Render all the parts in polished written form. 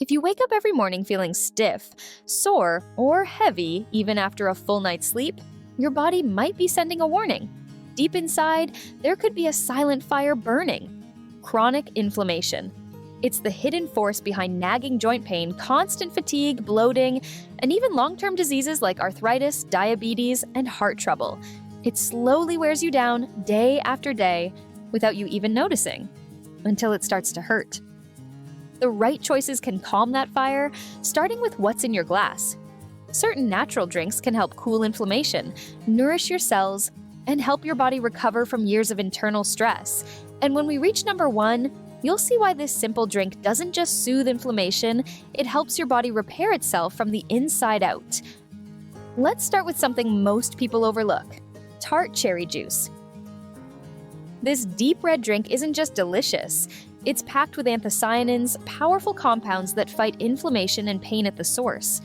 If you wake up every morning feeling stiff, sore, or heavy even after a full night's sleep, your body might be sending a warning. Deep inside, there could be a silent fire burning. Chronic inflammation. It's the hidden force behind nagging joint pain, constant fatigue, bloating, and even long-term diseases like arthritis, diabetes, and heart trouble. It slowly wears you down day after day without you even noticing, until it starts to hurt. The right choices can calm that fire, starting with what's in your glass. Certain natural drinks can help cool inflammation, nourish your cells, and help your body recover from years of internal stress. And when we reach number 1, you'll see why this simple drink doesn't just soothe inflammation, it helps your body repair itself from the inside out. Let's start with something most people overlook: Tart cherry juice. This deep red drink isn't just delicious. It's packed with anthocyanins, powerful compounds that fight inflammation and pain at the source.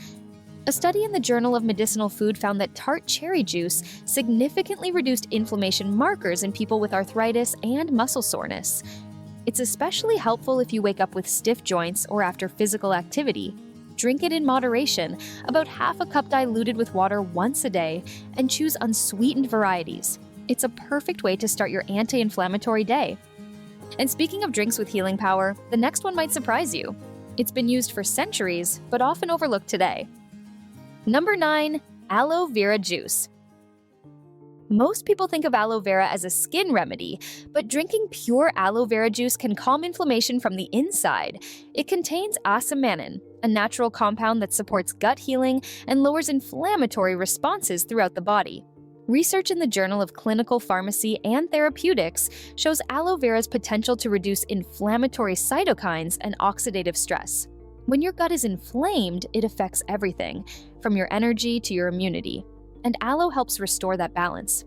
A study in the Journal of Medicinal Food found that Tart cherry juice significantly reduced inflammation markers in people with arthritis and muscle soreness. It's especially helpful if you wake up with stiff joints or after physical activity. Drink it in moderation, about half a cup diluted with water once a day, and choose unsweetened varieties. It's a perfect way to start your anti-inflammatory day. And speaking of drinks with healing power, the next one might surprise you. It's been used for centuries, but often overlooked today. Number 9, aloe vera juice. Most people think of aloe vera as a skin remedy, but drinking pure aloe vera juice can calm inflammation from the inside. It contains asamanin, a natural compound that supports gut healing and lowers inflammatory responses throughout the body. Research in the Journal of Clinical Pharmacy and Therapeutics shows aloe vera's potential to reduce inflammatory cytokines and oxidative stress. When your gut is inflamed, it affects everything, from your energy to your immunity, and aloe helps restore that balance.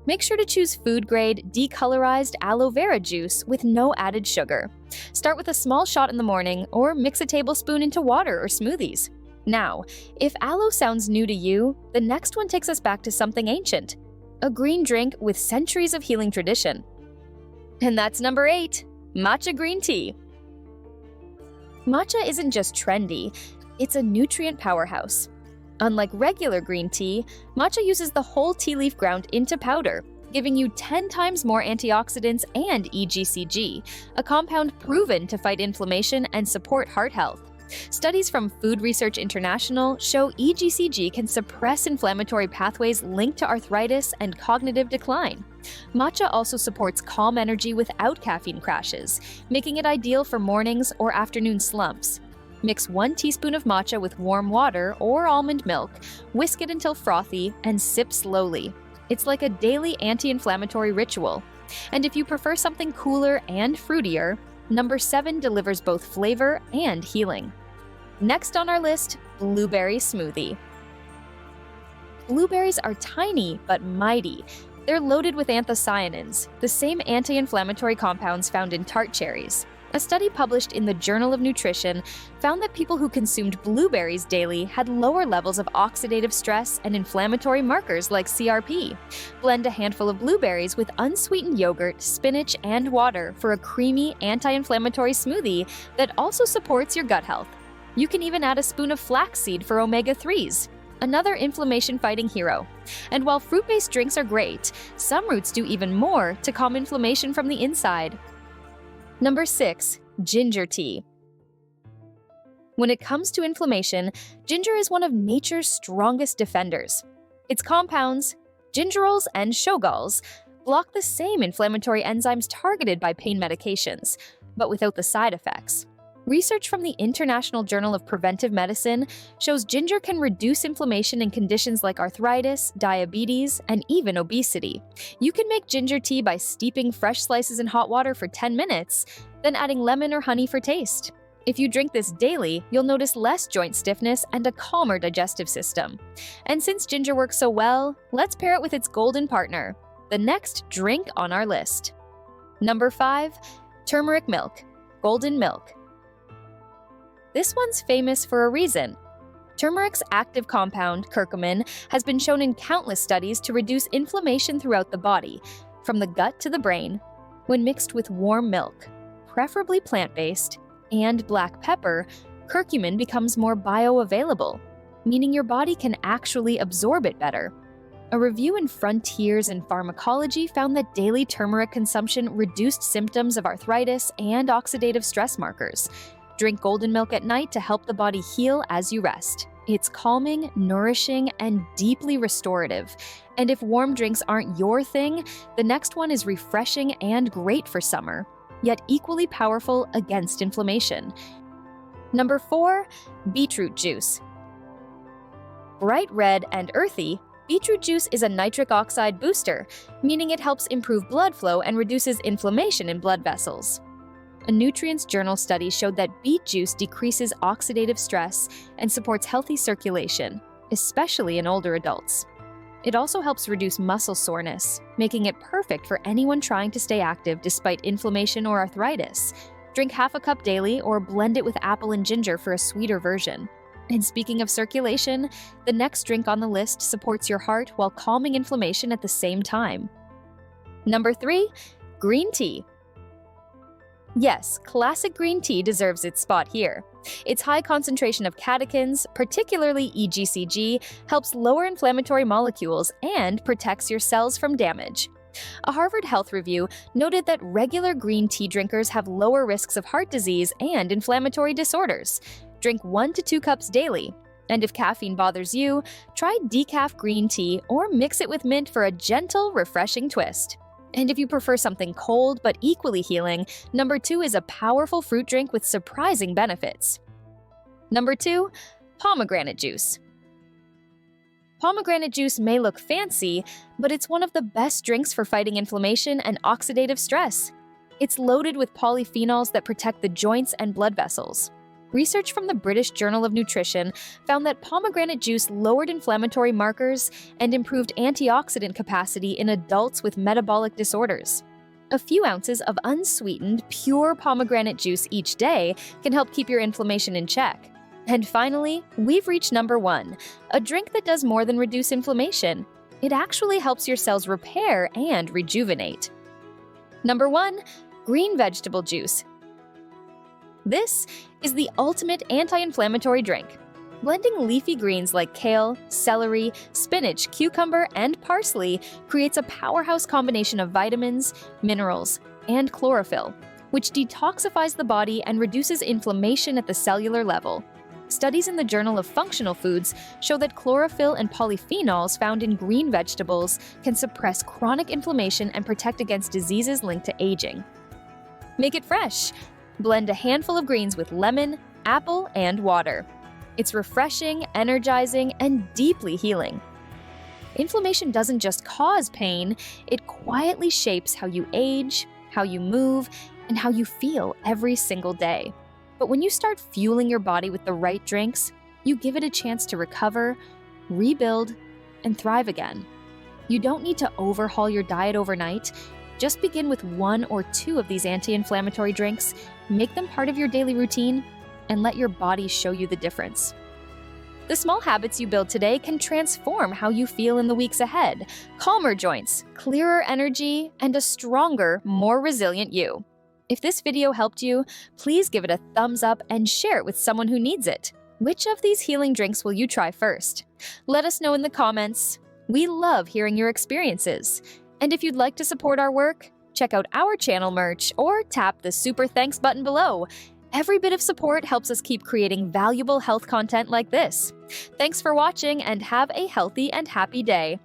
Make sure to choose food-grade, decolorized aloe vera juice with no added sugar. Start with a small shot in the morning or mix a tablespoon into water or smoothies. Now, if aloe sounds new to you, the next one takes us back to something ancient, a green drink with centuries of healing tradition. And that's number 8, matcha green tea. Matcha isn't just trendy, it's a nutrient powerhouse. Unlike regular green tea, matcha uses the whole tea leaf ground into powder, giving you 10 times more antioxidants and EGCG, a compound proven to fight inflammation and support heart health. Studies from Food Research International show EGCG can suppress inflammatory pathways linked to arthritis and cognitive decline. Matcha also supports calm energy without caffeine crashes, making it ideal for mornings or afternoon slumps. Mix 1 teaspoon of matcha with warm water or almond milk, whisk it until frothy, and sip slowly. It's like a daily anti-inflammatory ritual. And if you prefer something cooler and fruitier, number 7 delivers both flavor and healing. Next on our list, blueberry smoothie. Blueberries are tiny but mighty. They're loaded with anthocyanins, the same anti-inflammatory compounds found in tart cherries. A study published in the Journal of Nutrition found that people who consumed blueberries daily had lower levels of oxidative stress and inflammatory markers like CRP. Blend a handful of blueberries with unsweetened yogurt, spinach, and water for a creamy anti-inflammatory smoothie that also supports your gut health. You can even add a spoon of flaxseed for omega-3s, another inflammation-fighting hero. And while fruit-based drinks are great, some roots do even more to calm inflammation from the inside. Number 6, ginger tea. When it comes to inflammation, ginger is one of nature's strongest defenders. Its compounds, gingerols and shogals, block the same inflammatory enzymes targeted by pain medications, but without the side effects. Research from the International Journal of Preventive Medicine shows ginger can reduce inflammation in conditions like arthritis, diabetes, and even obesity. You can make ginger tea by steeping fresh slices in hot water for 10 minutes, then adding lemon or honey for taste. If you drink this daily, you'll notice less joint stiffness and a calmer digestive system. And since ginger works so well, let's pair it with its golden partner, the next drink on our list. Number 5, turmeric milk, golden milk. This one's famous for a reason. Turmeric's active compound, curcumin, has been shown in countless studies to reduce inflammation throughout the body, from the gut to the brain. When mixed with warm milk, preferably plant-based, and black pepper, curcumin becomes more bioavailable, meaning your body can actually absorb it better. A review in Frontiers in Pharmacology found that daily turmeric consumption reduced symptoms of arthritis and oxidative stress markers. Drink golden milk at night to help the body heal as you rest. It's calming, nourishing, and deeply restorative. And if warm drinks aren't your thing, the next one is refreshing and great for summer, yet equally powerful against inflammation. Number 4, beetroot juice. Bright red and earthy, beetroot juice is a nitric oxide booster, meaning it helps improve blood flow and reduces inflammation in blood vessels. A Nutrients Journal study showed that beet juice decreases oxidative stress and supports healthy circulation, especially in older adults. It also helps reduce muscle soreness, making it perfect for anyone trying to stay active despite inflammation or arthritis. Drink half a cup daily or blend it with apple and ginger for a sweeter version. And speaking of circulation, the next drink on the list supports your heart while calming inflammation at the same time. Number 3, green tea. Yes, classic green tea deserves its spot here. Its high concentration of catechins, particularly EGCG, helps lower inflammatory molecules and protects your cells from damage. A Harvard Health review noted that regular green tea drinkers have lower risks of heart disease and inflammatory disorders. Drink 1 to 2 cups daily. And if caffeine bothers you, try decaf green tea or mix it with mint for a gentle, refreshing twist. And if you prefer something cold but equally healing, number 2 is a powerful fruit drink with surprising benefits. Number 2, pomegranate juice. Pomegranate juice may look fancy, but it's one of the best drinks for fighting inflammation and oxidative stress. It's loaded with polyphenols that protect the joints and blood vessels. Research from the British Journal of Nutrition found that pomegranate juice lowered inflammatory markers and improved antioxidant capacity in adults with metabolic disorders. A few ounces of unsweetened, pure pomegranate juice each day can help keep your inflammation in check. And finally, we've reached number 1, a drink that does more than reduce inflammation. It actually helps your cells repair and rejuvenate. Number 1, green vegetable juice. This is the ultimate anti-inflammatory drink. Blending leafy greens like kale, celery, spinach, cucumber, and parsley creates a powerhouse combination of vitamins, minerals, and chlorophyll, which detoxifies the body and reduces inflammation at the cellular level. Studies in the Journal of Functional Foods show that chlorophyll and polyphenols found in green vegetables can suppress chronic inflammation and protect against diseases linked to aging. Make it fresh. Blend a handful of greens with lemon, apple, and water. It's refreshing, energizing, and deeply healing. Inflammation doesn't just cause pain, it quietly shapes how you age, how you move, and how you feel every single day. But when you start fueling your body with the right drinks, you give it a chance to recover, rebuild, and thrive again. You don't need to overhaul your diet overnight. Just begin with 1 or 2 of these anti-inflammatory drinks, make them part of your daily routine, and let your body show you the difference. The small habits you build today can transform how you feel in the weeks ahead. Calmer joints, clearer energy, and a stronger, more resilient you. If this video helped you, please give it a thumbs up and share it with someone who needs it. Which of these healing drinks will you try first? Let us know in the comments. We love hearing your experiences. And if you'd like to support our work, check out our channel merch or tap the super thanks button below. Every bit of support helps us keep creating valuable health content like this. Thanks for watching and have a healthy and happy day.